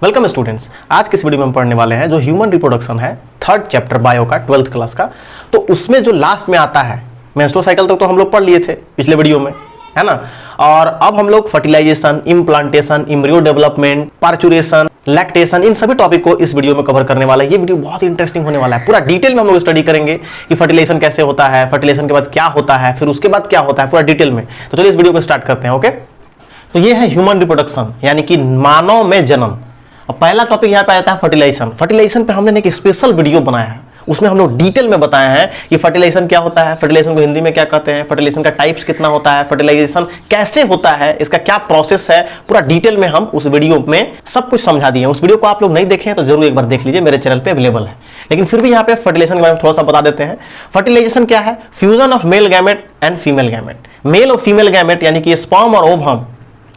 Welcome students. आज के इस वीडियो में हम पढ़ने वाले हैं जो ह्यूमन रिप्रोडक्शन है, थर्ड चैप्टर बायो का, 12th क्लास का। तो उसमें जो लास्ट में आता है मेंस्ट्रुअल साइकिल तक तो हम लोग पढ़ लिए थे पिछले वीडियो में, है ना। और अब हम लोग fertilization, implantation, embryo development, parturition, lactation, इन सभी टॉपिक को इस वीडियो में कवर करने वाला है। ये वीडियो बहुत इंटरेस्टिंग होने वाला है। पूरा डिटेल में हम लोग स्टडी करेंगे कि फर्टिलाइजेशन कैसे होता है, फर्टिलाइजेशन के बाद क्या होता है, फिर उसके बाद क्या होता है, पूरा डिटेल में। तो चलिए इस वीडियो को स्टार्ट करते हैं। ओके, तो ये है ह्यूमन रिप्रोडक्शन, यानी कि मानव में जन्म। और पहला टॉपिक यहाँ पे आता है फर्टिलाइजेशन। फर्टिलाइजेशन पे हमने एक स्पेशल वीडियो बनाया है, उसमें हम लोग डिटेल में बताए हैं कि फर्टिलाइजेशन क्या होता है, फर्टिलाइजेशन को हिंदी में क्या कहते हैं, फर्टिलाइजेशन का टाइप्स कितना होता है, फर्टिलाइजेशन कैसे होता है, इसका क्या प्रोसेस है, पूरा डिटेल में हम उस वीडियो में सब कुछ समझा दिए हैं। उस वीडियो को आप लोग नहीं देखे हैं तो जरूर एक बार देख लीजिए, मेरे चैनल पे अवेलेबल है। लेकिन फिर भी यहाँ पे फर्टिलाइजेशन के बारे में थोड़ा सा बता देते हैं। फर्टिलाइजेशन क्या है? Fusion of male gamete and female gamete. Male और फीमेल गैमेट यानी कि स्पर्म और ओवम।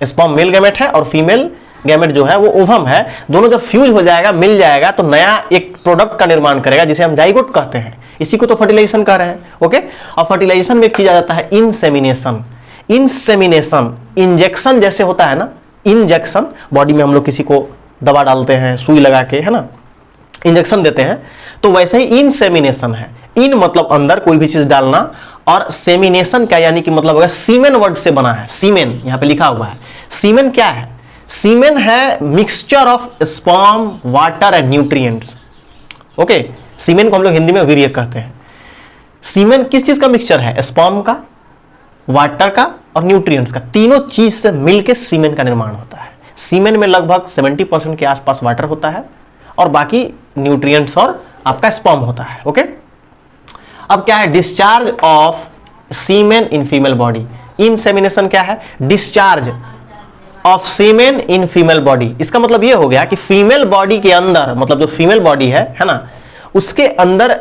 स्पर्म मेल गैमेट है और फीमेल गैमेट जो है वो ओवम है। दोनों जब फ्यूज हो जाएगा, मिल जाएगा, तो नया एक प्रोडक्ट का निर्माण करेगा जिसे हम जाइगोट कहते हैं। इसी को तो फर्टिलाइजेशन कह रहे हैं। ओके, और फर्टिलाइजेशन में किया जाता है इंसेमिनेशन। इंसेमिनेशन इंजेक्शन जैसे होता है ना, इंजेक्शन बॉडी में हम लोग किसी को दवा डालते हैं सुई लगा के, है ना, इंजेक्शन देते हैं, तो वैसे ही इंसेमिनेशन है। इन मतलब अंदर कोई भी चीज डालना, और सेमिनेशन क्या यानी कि मतलब होगा सीमेन वर्ड से बना है। सीमेन यहां पे लिखा हुआ है। सीमेन क्या है? सीमेन है mixture of sperm, water and nutrients. Okay, semen को हम लोग हिंदी में वीर्य कहते हैं। सीमेन किस चीज का मिक्सचर है? स्पर्म का, वाटर का और न्यूट्रिएंट्स का। तीनों चीज से मिलकर सीमेन का निर्माण होता है। सीमेन में लगभग 70% के आसपास वाटर होता है और बाकी न्यूट्रिएंट्स और आपका स्पर्म होता है। ओके, अब क्या है? Discharge of semen in female body. Insemination क्या है? Discharge of semen in female body. इसका मतलब ये हो गया कि फीमेल बॉडी के अंदर, मतलब जो फीमेल बॉडी है ना, उसके अंदर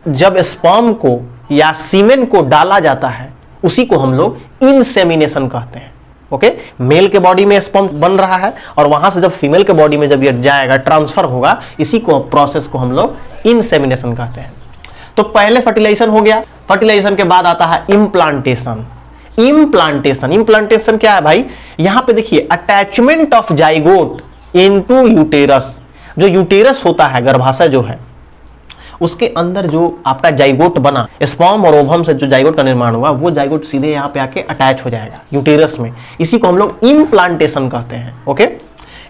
जब स्पर्म को या सीमेन को डाला जाता है उसी को हम लोग इंसेमिनेशन कहते हैं। ओके, मेल के बॉडी में स्पर्म बन रहा है और वहां से जब फीमेल के बॉडी में जब ये जाएगा, ट्रांसफर होगा, इसी को प्रोसेस को हम लोग इंसेमिनेशन कहते हैं। तो पहले फर्टिलाइजेशन हो गया। फर्टिलाइजेशन के बाद आता है इम्प्लांटेशन। इम्प्लांटेशन, इम्प्लांटेशन क्या है भाई? यहां पे देखिए, attachment of zygote into uterus. जो यूटेरस होता है, गर्भाशय जो है, उसके अंदर जो आपका जाइगोट बना, स्पर्म और ओवम से जो जाइगोट का निर्माण हुआ, वो जाइगोट सीधे यहां पे आके अटैच हो जाएगा यूटेरस में। इसी को हम लोग इम्प्लांटेशन कहते हैं। ओके,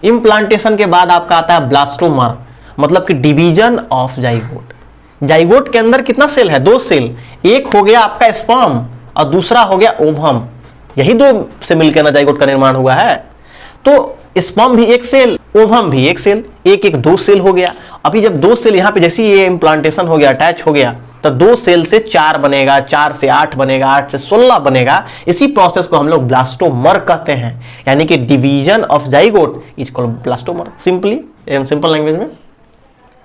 इम्प्लांटेशन के बाद आपका आता है ब्लास्टोमर, मतलब कि डिवीजन ऑफ जाइगोट। जाइगोट के अंदर कितना सेल है? 2 सेल। एक हो गया आपका स्पर्म और दूसरा हो गया ओवम। यही 2 से मिलकर ना जाइगोट का निर्माण हुआ है। तो स्पर्म भी एक सेल, ओवम भी एक सेल, एक एक 2 सेल हो गया। अभी जब 2 सेल यहां पे जैसे ये इम्प्लांटेशन हो गया, अटैच हो गया, तो 2 सेल से 4 बनेगा, 4 से 8 बनेगा, 8 से 16 बनेगा। इसी प्रोसेस को हम लोग ब्लास्टोमर कहते हैं, यानी कि division of zygote is called blastomere. Simply, simple language में।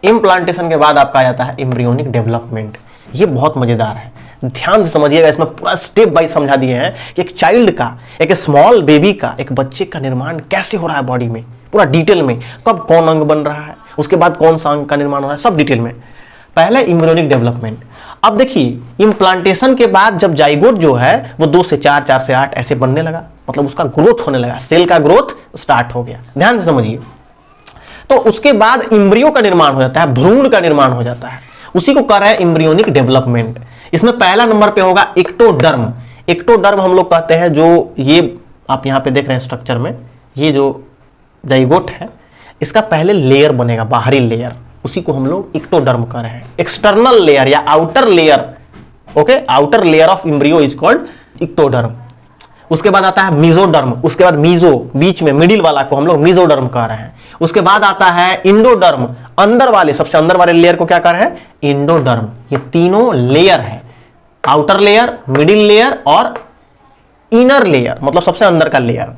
इम्प्लांटेशन के बाद आपका आ जाता है एम्ब्रियोनिक डेवलपमेंट। ये बहुत मजेदार है, ध्यान से समझिएगा। इसमें पूरा स्टेप बाय समझा दिए हैं कि एक चाइल्ड का, एक स्मॉल बेबी का, एक बच्चे का निर्माण कैसे हो रहा है बॉडी में, पूरा डिटेल में। कब कौन अंग बन रहा है, उसके बाद कौन सा अंग का निर्माण हो रहा है, सब डिटेल में। पहले एम्ब्रियोनिक डेवलपमेंट। अब देखिए, इम्प्लांटेशन के बाद जब जाइगोट जो है वो 2 से 4, 4 से 8 ऐसे बनने लगा, मतलब उसका ग्रोथ होने लगा, सेल का ग्रोथ स्टार्ट हो गया। ध्यान से समझिए। तो उसके बाद एम्ब्रियो का निर्माण हो जाता है, भ्रूण का निर्माण हो जाता है। उसी को कह रहा है एम्ब्रियोनिक डेवलपमेंट। इसमें पहला नंबर पे होगा एक्टोडर्म। एक्टोडर्म हम लोग कहते हैं, जो ये आप यहां पे देख रहे हैं स्ट्रक्चर में, ये जो जाइगोट है, इसका पहले लेयर बनेगा, बाहरी लेयर, उसी को हम लोग एक्टोडर्म कह रहे हैं। एक्सटर्नल लेयर या outer layer, okay, outer layer of embryo is called ectoderm. उसके बाद आता है मीजोडर्म। उसके बाद मीजो, बीच में मिडिल वाला को हम लोग मीजोडर्म कह रहे हैं। उसके बाद आता है इंडोडर्म, अंदर वाले, सबसे अंदर वाले लेयर को क्या कह रहे हैं? इंडोडर्म। ये तीनों लेयर है, आउटर लेयर, मिडिल लेयर और इनर लेयर, मतलब सबसे अंदर का लेयर।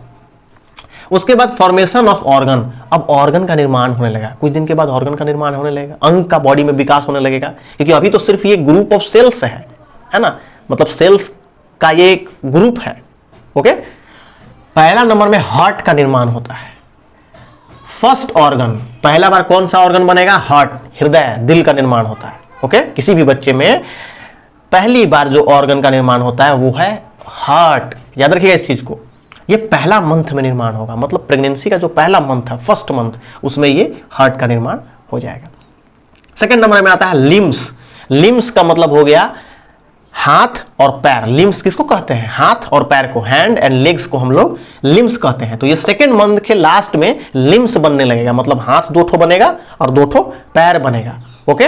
उसके बाद फॉर्मेशन ऑफ ऑर्गन। अब ऑर्गन का निर्माण होने लगा, कुछ दिन के बाद ऑर्गन का निर्माण होने लगेगा, अंग का बॉडी में विकास होने लगेगा, क्योंकि अभी तो सिर्फ ये ग्रुप ऑफ सेल्स है ना, मतलब सेल्स का ये एक ग्रुप है। ओके, पहला नंबर में हार्ट का निर्माण होता है। फर्स्ट ऑर्गन, पहला बार कौन सा ऑर्गन बनेगा? हार्ट, हृदय, दिल का निर्माण होता है। ओके, किसी भी बच्चे में पहली बार जो ऑर्गन का निर्माण होता है वो है हार्ट। याद रखिएगा इस चीज को। ये पहला मंथ में निर्माण होगा, मतलब प्रेगनेंसी का जो पहला मंथ है, फर्स्ट मंथ, उसमें ये हार्ट का निर्माण हो जाएगा। सेकंड नंबर में आता है लिम्स। लिम्स का मतलब हो गया हाथ और पैर। लिम्स किसको कहते हैं? हाथ और पैर को, हैंड एंड लेग्स को हम लोग लिम्स कहते हैं। तो ये सेकंड मंथ के लास्ट में लिम्स बनने लगेगा, मतलब हाथ 2 ठो बनेगा और 2 ठो पैर बनेगा। ओके,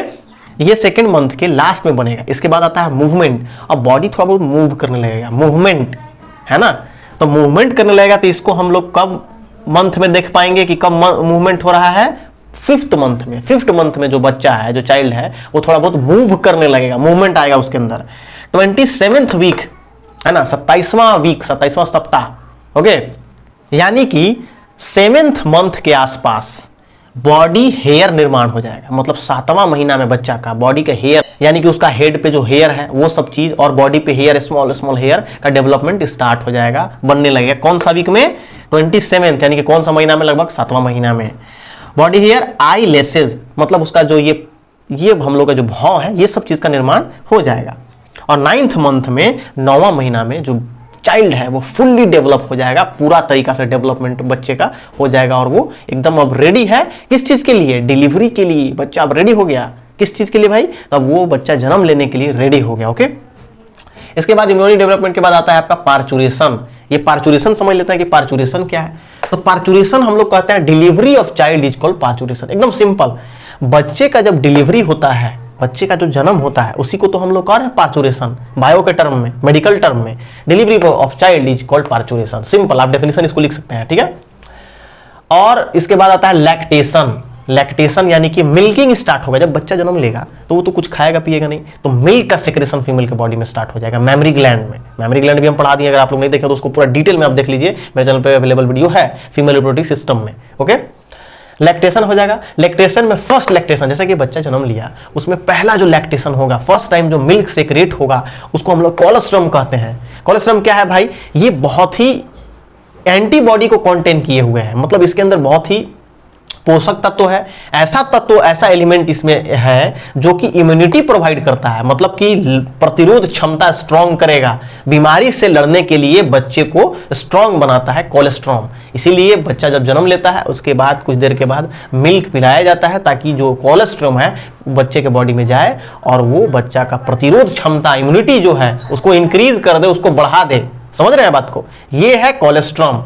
ये सेकंड मंथ के लास्ट में बनेगा। इसके बाद आता है मूवमेंट, और बॉडी थोड़ा बहुत मूव करने लगेगा, मूवमेंट है ना। तो मूवमेंट करने लगेगा, तो इसको हम लोग कब मंथ में देख पाएंगे कि कब मूवमेंट हो रहा है? फिफ्थ मंथ में। फिफ्थ मंथ में जो बच्चा है, जो चाइल्ड है, वो थोड़ा बहुत मूव करने लगेगा, मूवमेंट आएगा उसके अंदर। 27th वीक है ना, 27वां वीक, 27वां सप्ताह। ओके, यानी कि 7th मंथ के आसपास बॉडी हेयर निर्माण हो जाएगा, मतलब 7वां महीना में बच्चा का बॉडी का हेयर, यानी कि उसका हेड पे जो हेयर है वो सब चीज, और बॉडी पे हेयर, स्मॉल स्मॉल हेयर का डेवलपमेंट स्टार्ट हो जाएगा, बनने लगेगा। कौन सा वीक में? 27th, यानी कि कौन सा महीना में? लगभग 7वां महीना में। बॉडी हेयर, आई लेसेस, मतलब उसका जो ये हम लोग का जो भाव है, ये सब चीज का निर्माण हो जाएगा। और 9th मंथ में, 9वां महीना में, जो चाइल्ड है वो फुल्ली डेवलप हो जाएगा, पूरा तरीका से डेवलपमेंट बच्चे का हो जाएगा, और वो एकदम अब रेडी है। किस चीज के लिए? डिलीवरी के लिए। बच्चा अब रेडी हो गया। किस चीज के लिए भाई? तब वो बच्चा जन्म लेने के लिए रेडी हो गया। ओके, इसके बाद इम्यूनिटी डेवलपमेंट के बाद आता है आपका पार्चुरेशन। ये पार्चुरेशन समझ लेते हैं कि पार्चुरेशन क्या है। तो पार्चुरेशन हम लोग कहते हैं delivery of child is called parturition. एकदम सिंपल, बच्चे का जब डिलीवरी होता है, बच्चे का जो जन्म होता है, उसी को तो हम लोग कह रहे हैं पार्चुरेशन। बायो के टर्म में, मेडिकल टर्म में, delivery of child is called parturition. Simple, आप डेफिनेशन इसको लिख सकते हैं, ठीक है। और इसके बाद आता है लैक्टेशन। लैक्टेशन यानी कि मिल्किंग स्टार्ट होगा। जब बच्चा जन्म लेगा तो वो तो कुछ खाएगा पिएगा नहीं, तो मिल्क का सेक्रेशन फीमेल के बॉडी में स्टार्ट हो जाएगा, मेमरी ग्लैंड में। मेमरी ग्लैंड भी हम पढ़ा दिए, अगर आप लोग नहीं देखे तो उसको पूरा डिटेल में आप देख लीजिए, मेरे चैनल पे अवेलेबल वीडियो है फीमेल रिप्रोडक्टिव सिस्टम में। ओके, लैक्टेशन हो जाएगा। लैक्टेशन में फर्स्ट लैक्टेशन, जैसे कि बच्चा जन्म लिया, उसमें पहला जो लैक्टेशन होगा, फर्स्ट टाइम जो मिल्क सेक्रेट होगा, उसको हम लोग कोलेस्ट्रम कहते हैं। कोलेस्ट्रम क्या है भाई? ये बहुत ही एंटीबॉडी को कंटेन किए हुए है, मतलब इसके अंदर बहुत ही पोषक तत्व है, ऐसा तत्व, ऐसा एलिमेंट इसमें है जो कि इम्यूनिटी प्रोवाइड करता है, मतलब कि प्रतिरोध क्षमता स्ट्रांग करेगा, बीमारी से लड़ने के लिए बच्चे को स्ट्रांग बनाता है कोलेस्ट्रॉम। इसीलिए बच्चा जब जन्म लेता है उसके बाद कुछ देर के बाद मिल्क पिलाया जाता है, ताकि जो कोलेस्ट्रॉम है बच्चे के बॉडी में जाए और वो बच्चा का प्रतिरोध क्षमता, इम्यूनिटी जो है उसको इंक्रीज कर दे, उसको बढ़ा दे। समझ रहे हैं बात को? ये है कोलेस्ट्रॉम,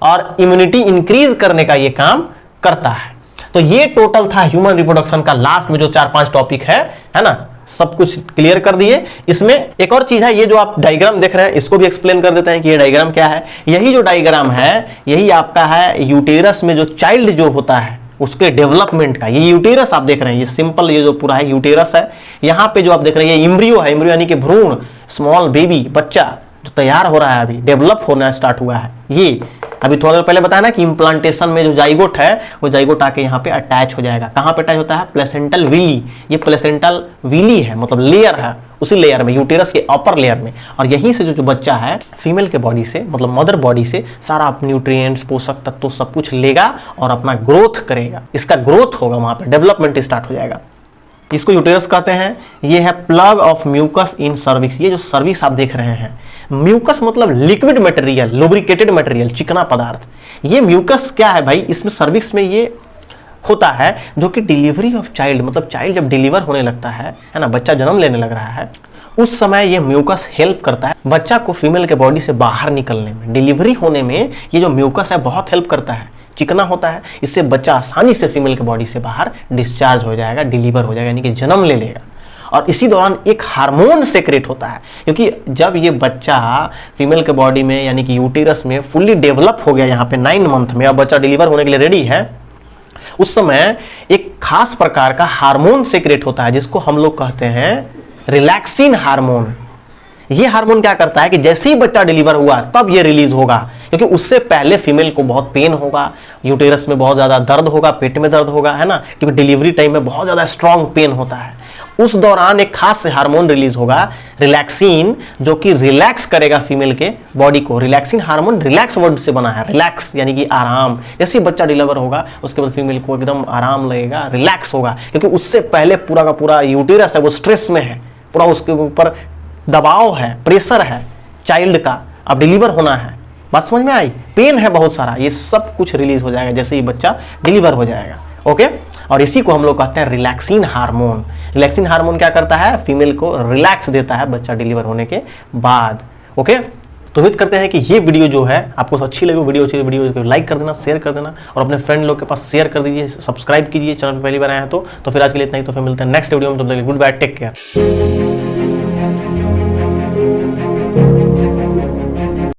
और इम्यूनिटी इंक्रीज करने का ये काम करता है। तो ये टोटल था ह्यूमन रिप्रोडक्शन का लास्ट में जो 4-5 टॉपिक है ना, सब कुछ क्लियर कर दिए। इसमें एक और चीज है, ये जो आप डायग्राम देख रहे हैं इसको भी एक्सप्लेन कर देते हैं कि ये डायग्राम क्या है। यही जो डायग्राम है, यही आपका है यूटेरस में जो चाइल्ड जो होता है उसके डेवलपमेंट का। ये यूटेरस आप देख रहे हैं, ये सिंपल, ये जो पूरा है यूटेरस है। यहाँ पे जो आप देख रहे हैं ये इम्ब्रियो है, इम्ब्रियो यानी कि भ्रूण, स्मॉल बेबी, बच्चा जो तैयार हो रहा है, अभी डेवलप होना स्टार्ट हुआ है। ये अभी थोड़ा देर पहले बताया ना कि इम्प्लांटेशन में जो जाइगोट है, वो जाइगोट आके यहाँ पे अटैच हो जाएगा। कहाँ पे अटैच होता है? Placental villi. ये प्लेसेंटल विली है, मतलब लेयर है, उसी लेयर में, यूटेरस के अपर लेयर में। और यहीं से जो बच्चा है फीमेल के बॉडी से, मतलब मदर बॉडी से सारा न्यूट्रिएंट्स, पोषक तत्व सब कुछ लेगा और अपना ग्रोथ करेगा। इसका ग्रोथ होगा, वहां पे डेवलपमेंट स्टार्ट हो जाएगा। इसको यूटेरस कहते हैं। ये है plug of mucus in cervix. ये जो सर्विक्स आप देख रहे हैं, म्यूकस मतलब लिक्विड मटेरियल, लुब्रिकेटेड मटेरियल, चिकना पदार्थ। ये म्यूकस क्या है भाई? इसमें सर्विक्स में ये होता है जो कि डिलीवरी ऑफ चाइल्ड, मतलब चाइल्ड जब डिलीवर होने लगता है ना, बच्चा जन्म लेने लग रहा है, उस समय ये म्यूकस हेल्प करता है बच्चा को फीमेल के बॉडी से बाहर निकलने में। डिलीवरी होने में ये जो म्यूकस है बहुत हेल्प करता है, चिकना होता है, इससे बच्चा आसानी से फीमेल के बॉडी से बाहर डिस्चार्ज हो जाएगा, डिलीवर हो जाएगा, यानी कि जन्म ले लेगा। और इसी दौरान एक हार्मोन सेक्रेट होता है, क्योंकि जब ये बच्चा फीमेल के बॉडी में यानी कि यूटेरस में फुल्ली डेवलप हो गया, यहाँ पे 9 मंथ में, अब बच्चा डिलीवर होने के लिए रेडी है, उस समय एक खास प्रकार का हार्मोन सेक्रेट होता है जिसको हम लोग कहते हैं रिलैक्सिन हार्मोन। ये हार्मोन क्या करता है कि जैसे ही बच्चा डिलीवर हुआ तब ये रिलीज होगा, क्योंकि उससे पहले फीमेल को बहुत पेन होगा, यूटेरस में बहुत ज्यादा दर्द होगा, पेट में दर्द होगा, है ना, क्योंकि डिलीवरी टाइम में बहुत ज्यादा स्ट्रांग पेन होता है। उस दौरान एक खास हार्मोन रिलीज होगा, रिलैक्सिन, जो कि रिलैक्स करेगा फीमेल के बॉडी को। रिलैक्सिन हार्मोन रिलैक्स वर्ड से बना है, रिलैक्स यानी कि आराम। जैसे ही बच्चा डिलीवर होगा उसके बाद फीमेल को एकदम आराम लगेगा, रिलैक्स होगा, क्योंकि उससे पहले पूरा का पूरा यूटेरस है वो स्ट्रेस में है, पूरा उसके ऊपर दबाव है, प्रेशर है चाइल्ड का, अब डिलीवर होना है, बात समझ में आई? पेन है बहुत सारा, ये सब कुछ रिलीज हो जाएगा जैसे ही बच्चा डिलीवर हो जाएगा। ओके, और इसी को हम लोग कहते हैं रिलैक्सिन हार्मोन। रिलैक्सिन हार्मोन क्या करता है? फीमेल को रिलैक्स देता है बच्चा डिलीवर होने के बाद। ओके, तो उम्मीद करते हैं कि ये वीडियो जो है आपको अच्छी लगी। वीडियो को लाइक कर देना, शेयर कर देना और अपने फ्रेंड लोग के पास शेयर कर दीजिए, सब्सक्राइब कीजिए चैनल पर पहली बार आए हैं तो फिर आज के लिए इतना ही। तो फिर मिलते हैं नेक्स्ट वीडियो में, तब तक गुड बाय, टेक केयर।